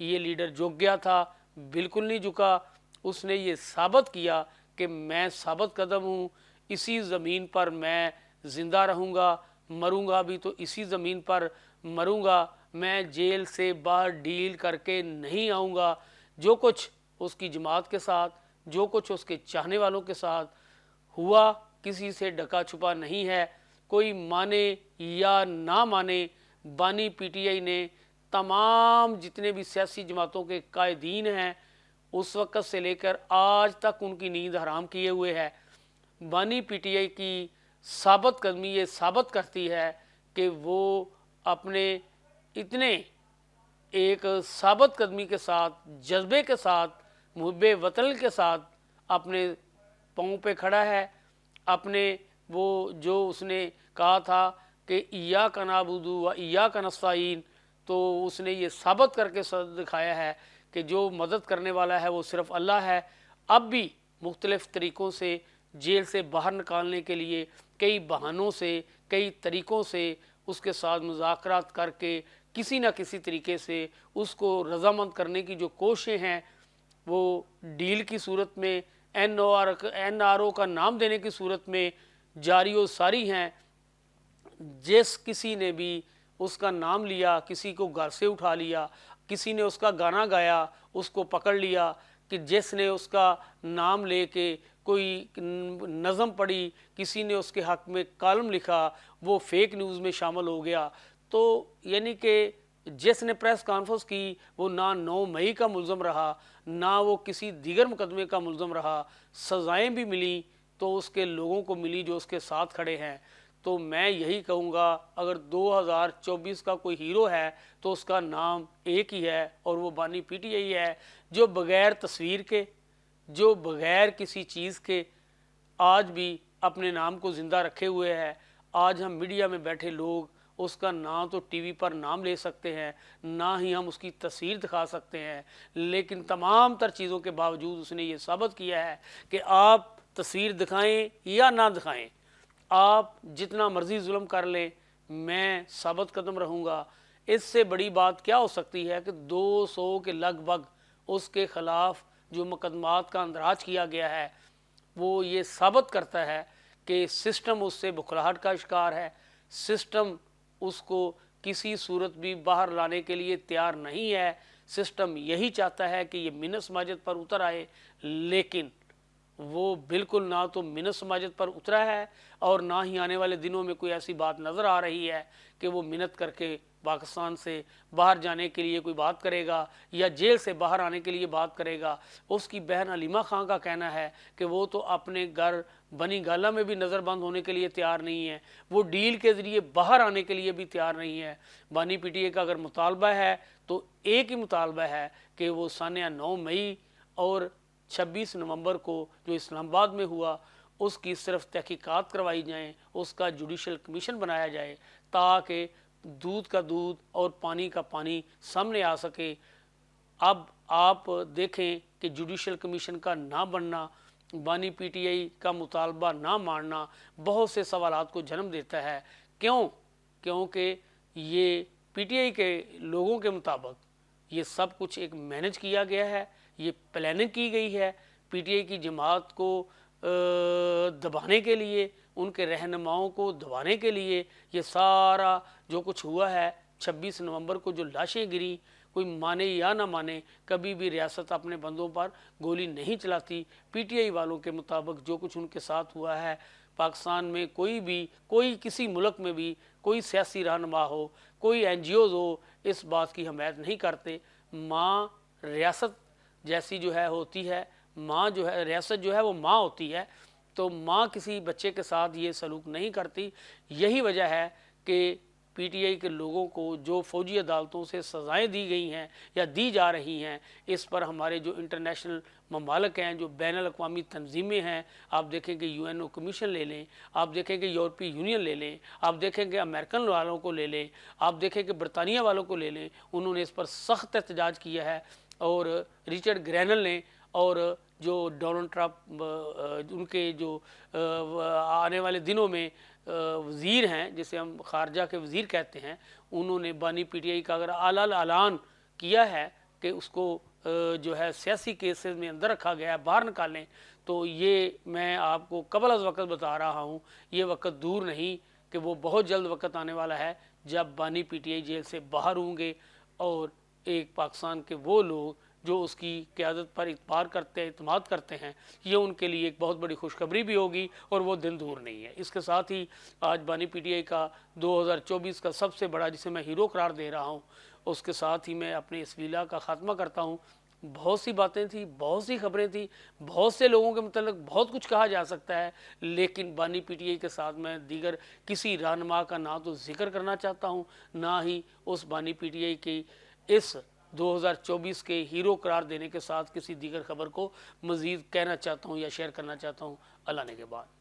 یہ لیڈر جھک گیا تھا، بالکل نہیں جھکا. اس نے یہ ثابت کیا کہ میں ثابت قدم ہوں، اسی زمین پر میں زندہ رہوں گا، مروں گا بھی تو اسی زمین پر مروں گا. میں جیل سے باہر ڈیل کر کے نہیں آؤں گا. جو کچھ اس کی جماعت کے ساتھ، جو کچھ اس کے چاہنے والوں کے ساتھ ہوا، کسی سے ڈکا چھپا نہیں ہے. کوئی مانے یا نہ مانے، بانی پی ٹی آئی نے تمام جتنے بھی سیاسی جماعتوں کے قائدین ہیں اس وقت سے لے کر آج تک ان کی نیند حرام کیے ہوئے ہے. بانی پی ٹی آئی کی ثابت قدمی یہ ثابت کرتی ہے کہ وہ اپنے اتنے ایک ثابت قدمی کے ساتھ، جذبے کے ساتھ، محب وطن کے ساتھ اپنے پاؤں پہ کھڑا ہے. اپنے وہ جو اس نے کہا تھا کہ ایاک نعبد و ایاک نستعین، تو اس نے یہ ثابت کر کے دکھایا ہے کہ جو مدد کرنے والا ہے وہ صرف اللہ ہے. اب بھی مختلف طریقوں سے جیل سے باہر نکالنے کے لیے کئی بہانوں سے، کئی طریقوں سے اس کے ساتھ مذاکرات کر کے کسی نہ کسی طریقے سے اس کو رضامند کرنے کی جو کوششیں ہیں، وہ ڈیل کی صورت میں، این آر او کا نام دینے کی صورت میں جاری و ساری ہیں. جس کسی نے بھی اس کا نام لیا، کسی کو گھر سے اٹھا لیا، کسی نے اس کا گانا گایا اس کو پکڑ لیا، کہ جس نے اس کا نام لے کے کوئی نظم پڑھی، کسی نے اس کے حق میں کالم لکھا، وہ فیک نیوز میں شامل ہو گیا. تو یعنی کہ جس نے پریس کانفرنس کی وہ نہ 9 مئی کا ملزم رہا، نہ وہ کسی دیگر مقدمے کا ملزم رہا. سزائیں بھی ملی تو اس کے لوگوں کو ملی جو اس کے ساتھ کھڑے ہیں. تو میں یہی کہوں گا اگر 2024 کا کوئی ہیرو ہے تو اس کا نام ایک ہی ہے اور وہ بانی پی ٹی آئی ہے، جو بغیر تصویر کے، جو بغیر کسی چیز کے آج بھی اپنے نام کو زندہ رکھے ہوئے ہے. آج ہم میڈیا میں بیٹھے لوگ اس کا نام تو ٹی وی پر نام لے سکتے ہیں، نہ ہی ہم اس کی تصویر دکھا سکتے ہیں، لیکن تمام تر چیزوں کے باوجود اس نے یہ ثابت کیا ہے کہ آپ تصویر دکھائیں یا نہ دکھائیں، آپ جتنا مرضی ظلم کر لیں، میں ثابت قدم رہوں گا. اس سے بڑی بات کیا ہو سکتی ہے کہ 200 کے لگ بھگ اس کے خلاف جو مقدمات کا اندراج کیا گیا ہے وہ یہ ثابت کرتا ہے کہ سسٹم اس سے بکھلاہٹ کا شکار ہے. سسٹم اس کو کسی صورت بھی باہر لانے کے لیے تیار نہیں ہے. سسٹم یہی چاہتا ہے کہ یہ منت سماجت پر اتر آئے، لیکن وہ بالکل نہ تو منت سماجت پر اترا ہے اور نہ ہی آنے والے دنوں میں کوئی ایسی بات نظر آ رہی ہے کہ وہ منت کر کے پاکستان سے باہر جانے کے لیے کوئی بات کرے گا یا جیل سے باہر آنے کے لیے بات کرے گا. اس کی بہن علیمہ خان کا کہنا ہے کہ وہ تو اپنے گھر بنی گالہ میں بھی نظر بند ہونے کے لیے تیار نہیں ہے، وہ ڈیل کے ذریعے باہر آنے کے لیے بھی تیار نہیں ہے. بانی پی ٹی اے کا اگر مطالبہ ہے تو ایک ہی مطالبہ ہے کہ وہ سانیہ 9 مئی اور 26 نومبر کو جو اسلام آباد میں ہوا اس کی صرف تحقیقات کروائی جائیں، اس کا جوڈیشل کمیشن بنایا جائے تاکہ دودھ کا دودھ اور پانی کا پانی سامنے آ سکے. اب آپ دیکھیں کہ جوڈیشل کمیشن کا نہ بننا، بانی پی ٹی آئی کا مطالبہ نہ ماننا بہت سے سوالات کو جنم دیتا ہے. کیونکہ یہ پی ٹی آئی کے لوگوں کے مطابق یہ سب کچھ ایک مینج کیا گیا ہے، یہ پلاننگ کی گئی ہے پی ٹی آئی کی جماعت کو دبانے کے لیے، ان کے رہنماؤں کو دبانے کے لیے. یہ سارا جو کچھ ہوا ہے 26 نومبر کو جو لاشیں گری، کوئی مانے یا نہ مانے، کبھی بھی ریاست اپنے بندوں پر گولی نہیں چلاتی. پی ٹی آئی والوں کے مطابق جو کچھ ان کے ساتھ ہوا ہے، پاکستان میں کوئی کسی ملک میں بھی کوئی سیاسی رہنما ہو، کوئی این جی اوز ہو، اس بات کی حمایت نہیں کرتے. ماں ریاست جیسی جو ہے ہوتی ہے، ماں جو ہے ریاست جو ہے وہ ماں ہوتی ہے، تو ماں کسی بچے کے ساتھ یہ سلوک نہیں کرتی. یہی وجہ ہے کہ پی ٹی آئی کے لوگوں کو جو فوجی عدالتوں سے سزائیں دی گئی ہیں یا دی جا رہی ہیں، اس پر ہمارے جو انٹرنیشنل ممالک ہیں، جو بین الاقوامی تنظیمیں ہیں، آپ دیکھیں کہ یو این او کمیشن لے لیں، آپ دیکھیں کہ یورپی یونین لے لیں، آپ دیکھیں کہ امریکن والوں کو لے لیں، آپ دیکھیں کہ برطانیہ والوں کو لے لیں، انہوں نے اس پر سخت احتجاج کیا ہے. اور رچرڈ گرینل نے اور جو ڈونلڈ ٹرمپ ان کے جو آنے والے دنوں میں وزیر ہیں، جسے ہم خارجہ کے وزیر کہتے ہیں، انہوں نے بانی پی ٹی آئی کا اگر اعلان کیا ہے کہ اس کو جو ہے سیاسی کیسز میں اندر رکھا گیا ہے باہر نکالیں، تو یہ میں آپ کو قبل از وقت بتا رہا ہوں، یہ وقت دور نہیں کہ وہ بہت جلد وقت آنے والا ہے جب بانی پی ٹی آئی جیل سے باہر ہوں گے اور ایک پاکستان کے وہ لوگ جو اس کی قیادت پر اعتماد کرتے ہیں، یہ ان کے لیے ایک بہت بڑی خوشخبری بھی ہوگی اور وہ دن دور نہیں ہے۔ اس کے ساتھ ہی آج بانی پی ٹی آئی کا 2024 کا سب سے بڑا، جسے میں ہیرو قرار دے رہا ہوں، اس کے ساتھ ہی میں اپنے اس ویلا کا خاتمہ کرتا ہوں۔ بہت سی باتیں تھیں، بہت سی خبریں تھیں، بہت سے لوگوں کے متعلق بہت کچھ کہا جا سکتا ہے، لیکن بانی پی ٹی آئی کے ساتھ میں دیگر کسی رہنما کا نہ تو ذکر کرنا چاہتا ہوں، نہ ہی اس بانی پی ٹی آئی کی اس 2024 کے ہیرو قرار دینے کے ساتھ کسی دیگر خبر کو مزید کہنا چاہتا ہوں یا شیئر کرنا چاہتا ہوں۔ اللہ نے کے بعد